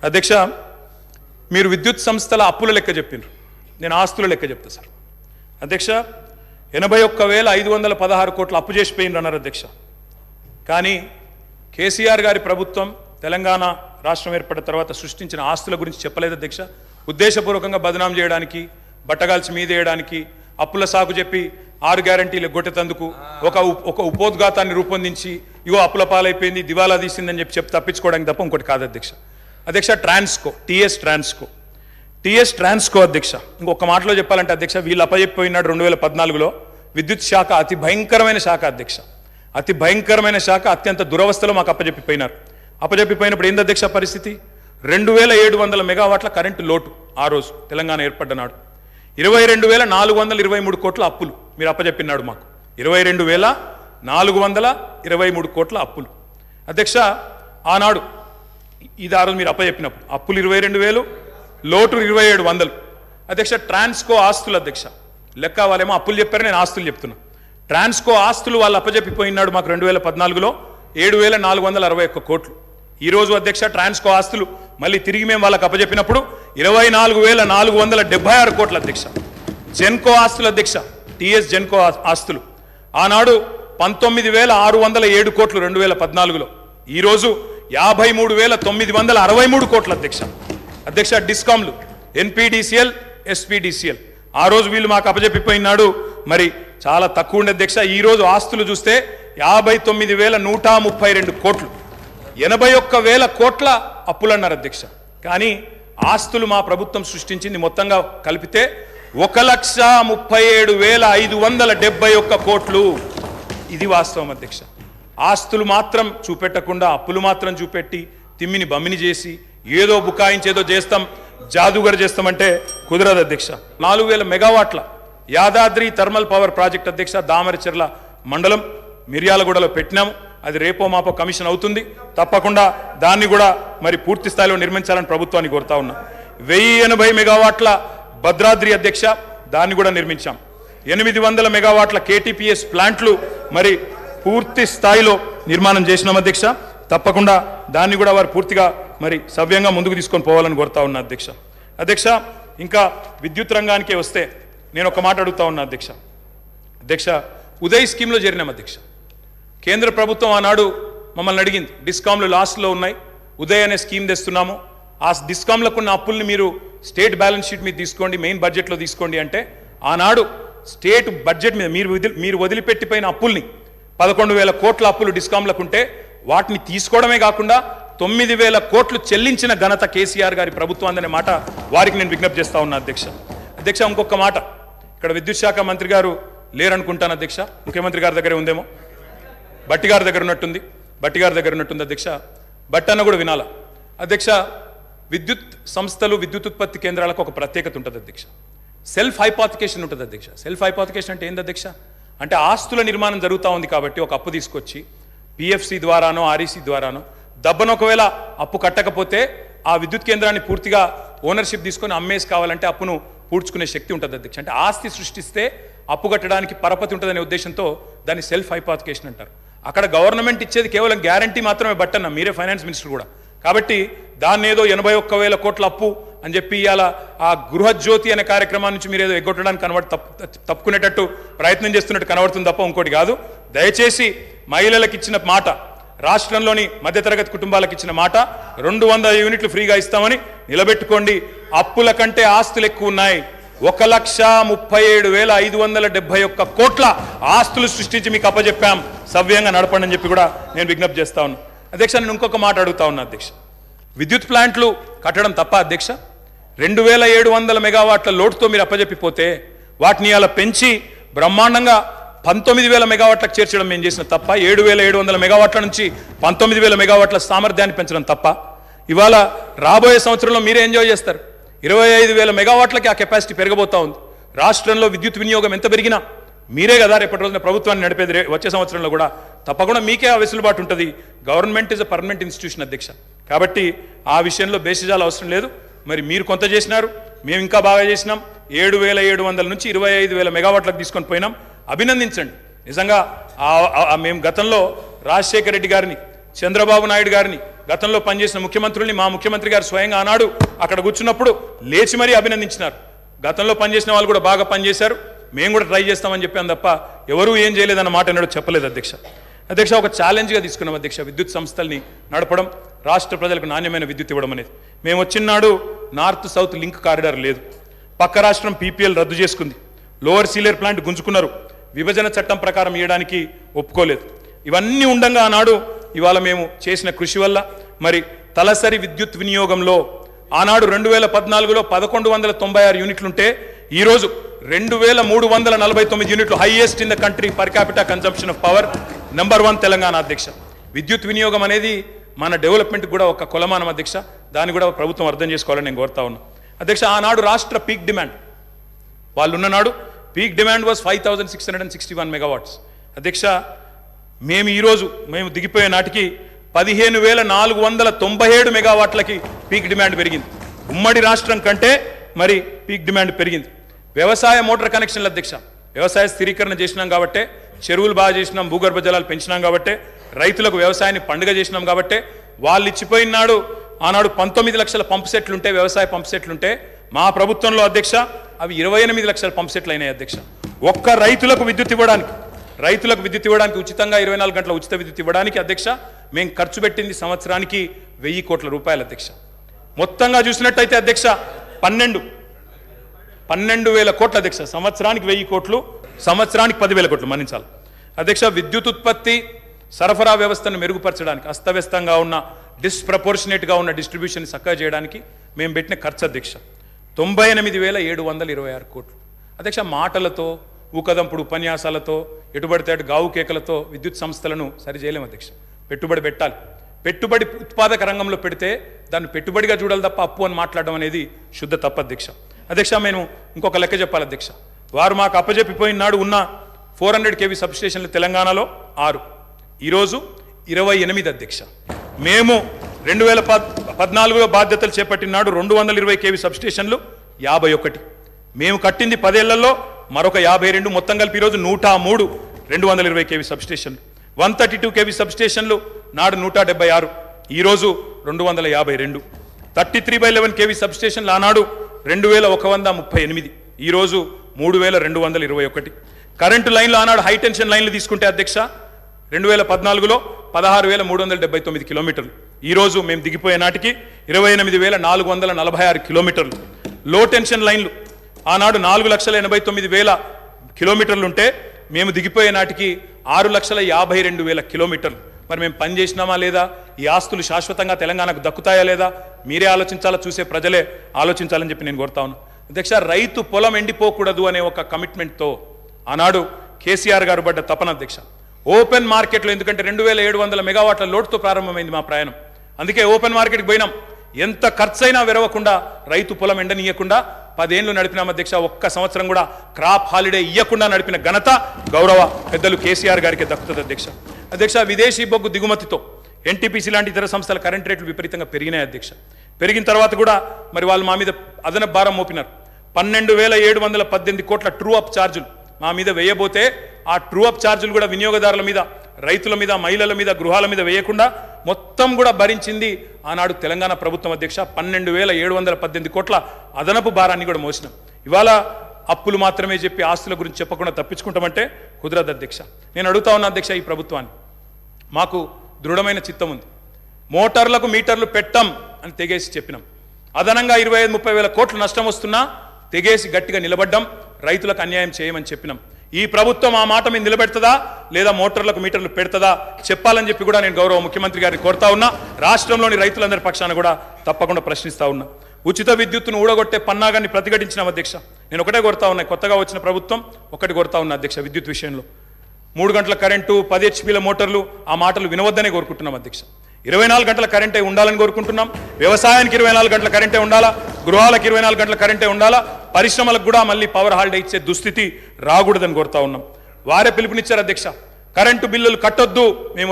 అధ్యక్ష, మీరు విద్యుత్ సంస్థల అప్పుల లెక్క చెప్పినారు, నేను ఆస్తుల లెక్క చెప్తా సార్. అధ్యక్ష, 81,516 కోట్ల అప్పు చేసిపోయినారు అన్నారు అధ్యక్ష. కానీ కేసీఆర్ గారి ప్రభుత్వం తెలంగాణ రాష్ట్రం ఏర్పడిన తర్వాత సృష్టించిన ఆస్తుల గురించి చెప్పలేదు అధ్యక్ష. ఉద్దేశపూర్వకంగా బదనాం చేయడానికి, బట్టగాల్చి మీదేయడానికి, అప్పుల సాకు చెప్పి 6 గ్యారంటీలు గొట్టెతందుకు ఒక ఉపోద్ఘాతాన్ని రూపొందించి ఇగో అప్పుల పాలైపోయింది, దివాలా తీసిందని చెప్పి తప్పించుకోవడానికి తప్ప ఇంకోటి కాదు అధ్యక్ష. అధ్యక్ష, టీఎస్ ట్రాన్స్కో అధ్యక్ష, ఇంకొక మాటలో చెప్పాలంటే అధ్యక్ష, వీళ్ళు అప్పచెప్పిపోయినాడు 2014లో. విద్యుత్ శాఖ అతి భయంకరమైన శాఖ అధ్యక్ష, అతి భయంకరమైన శాఖ, అత్యంత దురవస్థలో మాకు అప్పచెప్పిపోయినారు. అప్పచెప్పిపోయినప్పుడు ఏంది అధ్యక్ష పరిస్థితి? 2,700 మెగావాట్ల కరెంటు లోటు ఆ రోజు తెలంగాణ ఏర్పడ్డ నాడు. 22,423 కోట్ల అప్పులు మీరు అప్పచెప్పినాడు మాకు. 22,423 కోట్ల అప్పులు అధ్యక్ష. ఆనాడు ఇది ఆ రోజు మీరు అప్పచెప్పినప్పుడు అప్పులు 22,000, లోటు 2,700 అధ్యక్ష. ట్రాన్స్కో ఆస్తులు అధ్యక్ష, లెక్క వాళ్ళేమో అప్పులు చెప్పారు, నేను ఆస్తులు చెప్తున్నా. ట్రాన్స్కో ఆస్తులు వాళ్ళు అప్పచెప్పిపోయినాడు మాకు 2014లో 7,461 కోట్లు. ఈరోజు అధ్యక్ష ట్రాన్స్కో ఆస్తులు మళ్ళీ తిరిగి మేము వాళ్ళకి అప్పచెప్పినప్పుడు 24,476 కోట్ల అధ్యక్ష. జెన్కో ఆస్తులు అధ్యక్ష, టీఎస్ జెన్కో ఆస్తులు ఆనాడు 19,607 కోట్లు 2014లో, ఈరోజు 53,963 కోట్ల అధ్యక్ష. అధ్యక్ష, డిస్కామ్లు ఎన్పీడీసీఎల్, ఎస్పీడీసీఎల్ ఆ రోజు వీళ్ళు మాకు అప్పచెప్పిపోయినాడు మరి చాలా తక్కువ ఉండే అధ్యక్ష. ఈరోజు ఆస్తులు చూస్తే 59,132 కోట్లు, 81,000 కోట్ల అప్పులు అన్నారు అధ్యక్ష. కానీ ఆస్తులు మా ప్రభుత్వం సృష్టించింది మొత్తంగా కలిపితే 1,37,571 కోట్లు. ఇది వాస్తవం అధ్యక్ష. ఆస్తులు మాత్రం చూపెట్టకుండా అప్పులు మాత్రం చూపెట్టి తిమ్మిని బమ్మిని చేసి ఏదో బుకాయించేదో చేస్తాం, జాదుగర్ చేస్తామంటే కుదరదు అధ్యక్ష. 4,000 మెగావాట్ల యాదాద్రి థర్మల్ పవర్ ప్రాజెక్ట్ అధ్యక్ష, దామరచెర్ల మండలం మిర్యాలగూడలో పెట్టినాము. అది రేపో మాపో కమిషన్ అవుతుంది. తప్పకుండా దాన్ని కూడా మరి పూర్తి స్థాయిలో నిర్మించాలని ప్రభుత్వాన్ని కోరుతా ఉన్నా. 1,080 మెగావాట్ల భద్రాద్రి అధ్యక్ష, దాన్ని కూడా నిర్మించాం. 800 మెగావాట్ల కేటీపీఎస్ ప్లాంట్లు మరి పూర్తి స్థాయిలో నిర్మాణం చేసినాం అధ్యక్ష. తప్పకుండా దాన్ని కూడా వారు పూర్తిగా మరి సవ్యంగా ముందుకు తీసుకొని పోవాలని కోరుతా ఉన్నా అధ్యక్ష. అధ్యక్ష, ఇంకా విద్యుత్ రంగానికే వస్తే నేను ఒక మాట అడుగుతా ఉన్నా అధ్యక్ష. ఉదయ్ స్కీమ్లో చేరినాం అధ్యక్ష. కేంద్ర ప్రభుత్వం ఆనాడు మమ్మల్ని అడిగింది, డిస్కామ్లు లాస్ట్లో ఉన్నాయి, ఉదయ్ అనే స్కీమ్ తెస్తున్నాము, ఆ డిస్కామ్లకు ఉన్న అప్పుల్ని మీరు స్టేట్ బ్యాలెన్స్ షీట్ మీద తీసుకోండి, మెయిన్ బడ్జెట్లో తీసుకోండి అంటే ఆనాడు స్టేట్ బడ్జెట్ మీద మీరు వదిలిపెట్టిపోయిన అప్పుల్ని 11,000 కోట్ల అప్పులు డిస్కామ్లకు ఉంటే వాటిని తీసుకోవడమే కాకుండా 9,000 కోట్లు చెల్లించిన ఘనత కేసీఆర్ గారి ప్రభుత్వం అనే మాట వారికి నేను విజ్ఞప్తి చేస్తా ఉన్నా అధ్యక్ష. ఇంకొక మాట, ఇక్కడ విద్యుత్ శాఖ మంత్రి గారు లేరనుకుంటాను అధ్యక్ష, ముఖ్యమంత్రి గారి దగ్గరే ఉందేమో, బట్టి గారి దగ్గర ఉన్నట్టుంది అధ్యక్ష. బట్టన్న కూడా వినాలా అధ్యక్ష. విద్యుత్ సంస్థలు, విద్యుత్ ఉత్పత్తి కేంద్రాలకు ఒక ప్రత్యేకత ఉంటుంది అధ్యక్ష. సెల్ఫ్ హైపాతికేషన్ ఉంటుంది అధ్యక్ష. సెల్ఫ్ హైపాతికేషన్ అంటే ఏంది అధ్యక్ష? అంటే ఆస్తుల నిర్మాణం జరుగుతూ ఉంది కాబట్టి ఒక అప్పు తీసుకొచ్చి పిఎఫ్సి ద్వారానో ఆర్ఈసీ ద్వారానో దబ్బను ఒకవేళ అప్పు కట్టకపోతే ఆ విద్యుత్ కేంద్రాన్ని పూర్తిగా ఓనర్షిప్ తీసుకొని అమ్మేసి కావాలంటే అప్పును పూడ్చుకునే శక్తి ఉంటుంది అధ్యక్ష. అంటే ఆస్తి సృష్టిస్తే అప్పు కట్టడానికి పరపతి ఉంటుందనే ఉద్దేశంతో దాన్ని సెల్ఫ్ హైపాతికేషన్ అంటారు. అక్కడ గవర్నమెంట్ ఇచ్చేది కేవలం గ్యారంటీ మాత్రమే, బట్టన్న మీరే ఫైనాన్స్ మినిస్టర్ కూడా. కాబట్టి దాన్ని ఏదో 81,000 కోట్ల అప్పు అని చెప్పి ఇవాళ ఆ గృహజ్యోతి అనే కార్యక్రమం నుంచి మీరు ఏదో ఎగ్గొట్టడానికి తప్పుకునేటట్టు ప్రయత్నం చేస్తున్నట్టు కనబడుతుంది తప్ప ఇంకోటి కాదు. దయచేసి మహిళలకు ఇచ్చిన మాట, రాష్ట్రంలోని మధ్యతరగతి కుటుంబాలకు ఇచ్చిన మాట 200 యూనిట్లు ఫ్రీగా ఇస్తామని నిలబెట్టుకోండి. అప్పుల కంటే ఆస్తులు ఎక్కువ ఉన్నాయి. 1,37,571 కోట్ల ఆస్తులు సృష్టించి మీకు అప్పచెప్పాం, సవ్యంగా నడపండి అని చెప్పి కూడా నేను విజ్ఞప్తి చేస్తా ఉన్నా అధ్యక్ష. నేను ఇంకొక మాట అడుగుతా ఉన్నా అధ్యక్ష, విద్యుత్ ప్లాంట్లు కట్టడం తప్ప అధ్యక్ష? 2,700 మెగావాట్ల లోటుతో మీరు అప్పచెప్పిపోతే వాటిని అలా పెంచి బ్రహ్మాండంగా 19,000 మెగావాట్లకు చేర్చడం మేము చేసిన తప్ప? 7,700 మెగావాట్ల నుంచి 19,000 మెగావాట్ల సామర్థ్యాన్ని పెంచడం తప్ప? ఇవాళ రాబోయే సంవత్సరంలో మీరే ఎంజాయ్ చేస్తారు. 25,000 మెగావాట్లకి ఆ కెపాసిటీ పెరగబోతా ఉంది. రాష్ట్రంలో విద్యుత్ వినియోగం ఎంత పెరిగినా మీరే కదా రేపటి రోజున ప్రభుత్వాన్ని నడిపేది. వచ్చే సంవత్సరంలో కూడా తప్పకుండా మీకే ఆ వెసులుబాటు ఉంటుంది. Government is a permanent institution అధ్యక్ష. కాబట్టి ఆ విషయంలో బేసిజాలు అవసరం లేదు. మరి మీరు కొంత చేసినారు, మేము ఇంకా బాగా చేసినాం. 7,700 నుంచి 25,000 మెగావాట్లకు తీసుకొని పోయినాం. అభినందించండి. నిజంగా మేము గతంలో రాజశేఖర రెడ్డి గారిని, చంద్రబాబు నాయుడు గారిని గతంలో పనిచేసిన ముఖ్యమంత్రుల్ని మా ముఖ్యమంత్రి గారు స్వయంగా ఆనాడు అక్కడ కూర్చున్నప్పుడు లేచి మరీ అభినందించినారు. గతంలో పనిచేసిన వాళ్ళు కూడా బాగా పనిచేశారు, మేము కూడా ట్రై చేస్తామని చెప్పాను తప్ప ఎవరూ ఏం చేయలేదన్న మాట ఎన్నడూ చెప్పలేదు అధ్యక్ష. ఒక ఛాలెంజ్గా తీసుకున్నాం అధ్యక్ష, విద్యుత్ సంస్థల్ని నడపడం, రాష్ట్ర ప్రజలకు నాణ్యమైన విద్యుత్ ఇవ్వడం అనేది. మేము వచ్చినాడు నార్త్ సౌత్ లింక్ కారిడార్ లేదు, పక్క రాష్ట్రం పీపీఎల్ రద్దు చేసుకుంది, లోవర్ సీలేర్ ప్లాంట్ గుంజుకున్నారు, విభజన చట్టం ప్రకారం ఇవ్వడానికి ఒప్పుకోలేదు. ఇవన్నీ ఉండంగా ఆనాడు ఇవాళ మేము చేసిన కృషి వల్ల మరి తలసరి విద్యుత్ వినియోగంలో ఆనాడు 2014లో 1196 యూనిట్లుంటే ఈరోజు 2349 యూనిట్లు, highest in the country per capita consumption of power, number 1 Telangana అధ్యక్ష. విద్యుత్ వినియోగం అనేది మన డెవలప్మెంట్ కూడా ఒక కొలమానం అధ్యక్ష, దాన్ని కూడా ప్రభుత్వం అర్థం చేసుకోవాలని నేను కోరుతా ఉన్నా అధ్యక్ష. ఆనాడు రాష్ట్ర పీక్ డిమాండ్ వాళ్ళు ఉన్ననాడు పీక్ డిమాండ్ వాజ్ 5661 మెగావాట్స్ అధ్యక్ష. మేము దిగిపోయే నాటికి 15497 మెగావాట్లకి పీక్ డిమాండ్ పెరిగింది. ఉమ్మడి రాష్ట్రం కంటే మరి పీక్ డిమాండ్ పెరిగింది. వ్యవసాయ మోటార్ కనెక్షన్ల అధ్యక్ష, వ్యవసాయ స్థిరీకరణ చేసినాం కాబట్టే, చెరువులు బాగా చేసినాం, భూగర్భ జలాలు పెంచినాం కాబట్టే, రైతులకు వ్యవసాయాన్ని పండుగ చేసినాం కాబట్టే వాళ్ళు ఇచ్చిపోయినాడు. ఆనాడు 19 లక్షల పంప్ సెట్లుంటే, వ్యవసాయ పంప్ సెట్లుంటే మా ప్రభుత్వంలో అధ్యక్ష అవి 28 లక్షల పంప్ సెట్లు అయినాయి అధ్యక్ష. ఒక్క రైతులకు విద్యుత్ ఇవ్వడానికి ఉచితంగా 24 గంటల ఉచిత విద్యుత్ ఇవ్వడానికి అధ్యక్ష మేము ఖర్చు పెట్టింది సంవత్సరానికి 1000 కోట్ల రూపాయలు అధ్యక్ష. మొత్తంగా చూసినట్టయితే అధ్యక్ష 12,000 కోట్ల అధ్యక్ష, సంవత్సరానికి 1000 కోట్లు, సంవత్సరానికి 10,000 కోట్లు మన్నించాలి అధ్యక్ష. విద్యుత్ ఉత్పత్తి సరఫరా వ్యవస్థను మెరుగుపరచడానికి, అస్తవ్యస్తంగా ఉన్న డిస్ప్రపోర్షనేట్గా ఉన్న డిస్ట్రిబ్యూషన్ చక్కగా చేయడానికి మేము పెట్టిన ఖర్చు అధ్యక్ష 98,726 కోట్లు అధ్యక్ష. మాటలతో, ఊకదంపుడు ఉపన్యాసాలతో, ఎటుబడితే అటు గావు కేకలతో విద్యుత్ సంస్థలను సరి చేయలేము అధ్యక్ష. పెట్టుబడి పెట్టాలి. పెట్టుబడి ఉత్పాదక రంగంలో పెడితే దాన్ని పెట్టుబడిగా చూడాలి తప్ప అప్పు అని మాట్లాడడం అనేది శుద్ధ తప్పు అధ్యక్ష. మేము ఇంకొక లెక్క చెప్పాలి అధ్యక్ష. వారు మాకు అప్పజెప్పిపోయినాడు ఉన్న 400 kV సబ్స్టేషన్లు తెలంగాణలో 6, ఈరోజు 28 అధ్యక్ష. మేము 2014లో బాధ్యతలు చేపట్టినాడు 220 kV సబ్స్టేషన్లు 51, మేము కట్టింది 10 ఏళ్లలో మరొక 52, మొత్తం కలిపి ఈరోజు 103 220 kV సబ్స్టేషన్లు. 132 kV సబ్స్టేషన్లు నాడు 176, ఈరోజు 252. 33/11 kV సబ్స్టేషన్లు ఆనాడు 2138, ఈరోజు 3221. కరెంటు లైన్లు ఆనాడు హై టెన్షన్ లైన్లు తీసుకుంటే అధ్యక్ష 2014లో 16,379 కిలోమీటర్లు, ఈరోజు మేము దిగిపోయే నాటికి 28,446 కిలోమీటర్లు. లో టెన్షన్ లైన్లు ఆనాడు 4,89,000 కిలోమీటర్లుంటే మేము దిగిపోయే నాటికి 6,52,000 కిలోమీటర్లు. మరి మేము పని చేసినామా లేదా, ఈ ఆస్తులు శాశ్వతంగా తెలంగాణకు దక్కుతాయా లేదా మీరే ఆలోచించాలా, చూసే ప్రజలే ఆలోచించాలని చెప్పి నేను కోరుతా ఉన్నాను అధ్యక్ష. రైతు పొలం ఎండిపోకూడదు అనే ఒక కమిట్మెంట్తో ఆనాడు కేసీఆర్ గారు పడ్డ తపన అధ్యక్ష. ఓపెన్ మార్కెట్లో, ఎందుకంటే 2,700 మెగావాట్ల లోటుతో ప్రారంభమైంది మా ప్రయాణం, అందుకే ఓపెన్ మార్కెట్కి పోయినాం. ఎంత ఖర్చైనా వెరవకుండా, రైతు పొలం ఎండనీయకుండా 10 ఏళ్ళు నడిపినాం అధ్యక్ష. ఒక్క సంవత్సరం కూడా క్రాప్ హాలిడే ఇవ్వకుండా నడిపిన ఘనత గౌరవ పెద్దలు కేసీఆర్ గారికి దక్కుతుంది అధ్యక్ష. విదేశీ బొగ్గు దిగుమతితో ఎన్టీపీసీ లాంటి ఇతర సంస్థల కరెంట్ రేట్లు విపరీతంగా పెరిగినాయి అధ్యక్ష. పెరిగిన తర్వాత కూడా మరి వాళ్ళు మా మీద అదనపు భారం మోపినారు. 12,718 కోట్ల ట్రూ అప్ ఛార్జీలు మా మీద వేయబోతే, ఆ ట్రూ అప్ ఛార్జీలు కూడా వినియోగదారుల మీద, రైతుల మీద, మహిళల మీద, గృహాల మీద వేయకుండా మొత్తం కూడా భరించింది ఆనాడు తెలంగాణ ప్రభుత్వం అధ్యక్ష. 12,718 కోట్ల అదనపు భారాన్ని కూడా మోసినాం. ఇవాళ అప్పులు మాత్రమే చెప్పి ఆస్తుల గురించి చెప్పకుండా తప్పించుకుంటామంటే కుదరదు అధ్యక్ష. నేను అడుగుతా ఉన్నా అధ్యక్ష, ఈ ప్రభుత్వాన్ని మాకు దృఢమైన చిత్తం ఉంది. మోటార్లకు మీటర్లు పెట్టం అని తెగేసి చెప్పినాం. అదనంగా 25-30 వేల కోట్లు నష్టం వస్తున్నా తెగేసి గట్టిగా నిలబడ్డం, రైతులకు అన్యాయం చేయమని చెప్పినాం. ఈ ప్రభుత్వం ఆ మాట మీద నిలబెడుతుందా లేదా మోటార్లకు మీటర్లు పెడతదా చెప్పాలని చెప్పి కూడా నేను గౌరవ ముఖ్యమంత్రి గారిని కోరుతా ఉన్నా. రాష్ట్రంలోని రైతులందరి పక్షాన కూడా తప్పకుండా ప్రశ్నిస్తా ఉన్నా. ఉచిత విద్యుత్తును ఊడగొట్టే పన్నాగాన్ని ప్రతిఘటించిన అధ్యక్ష. నేను ఒకటే కోరుతా ఉన్నా, కొత్తగా వచ్చిన ప్రభుత్వం ఒకటి కోరుతా ఉన్నా అధ్యక్ష, విద్యుత్ విషయంలో 3 గంటల కరెంటు, 10 HPల మోటార్లు, ఆ మాటలు వినవద్దనే కోరుకుంటున్నాం అధ్యక్ష. 24 గంటల కరెంటే ఉండాలని కోరుకుంటున్నాం. వ్యవసాయానికి 24 గంటల కరెంటే ఉండాలా, గృహాలకు 24 గంటల కరెంటే ఉండాలా, పరిశ్రమలకు కూడా మళ్ళీ పవర్ హాలిడే ఇచ్చే దుస్థితి రాకూడదని కోరుతా ఉన్నాం. వారే పిలుపునిచ్చారు అధ్యక్ష, కరెంటు బిల్లులు కట్టొద్దు, మేము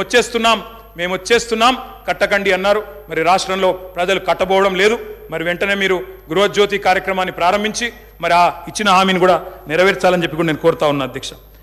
వచ్చేస్తున్నాం కట్టకండి అన్నారు. మరి రాష్ట్రంలో ప్రజలు కట్టబోవడం లేదు. మరి వెంటనే మీరు గృహజ్యోతి కార్యక్రమాన్ని ప్రారంభించి మరి ఆ ఇచ్చిన హామీని కూడా నెరవేర్చాలని చెప్పి కూడా నేను కోరుతా ఉన్నా అధ్యక్ష.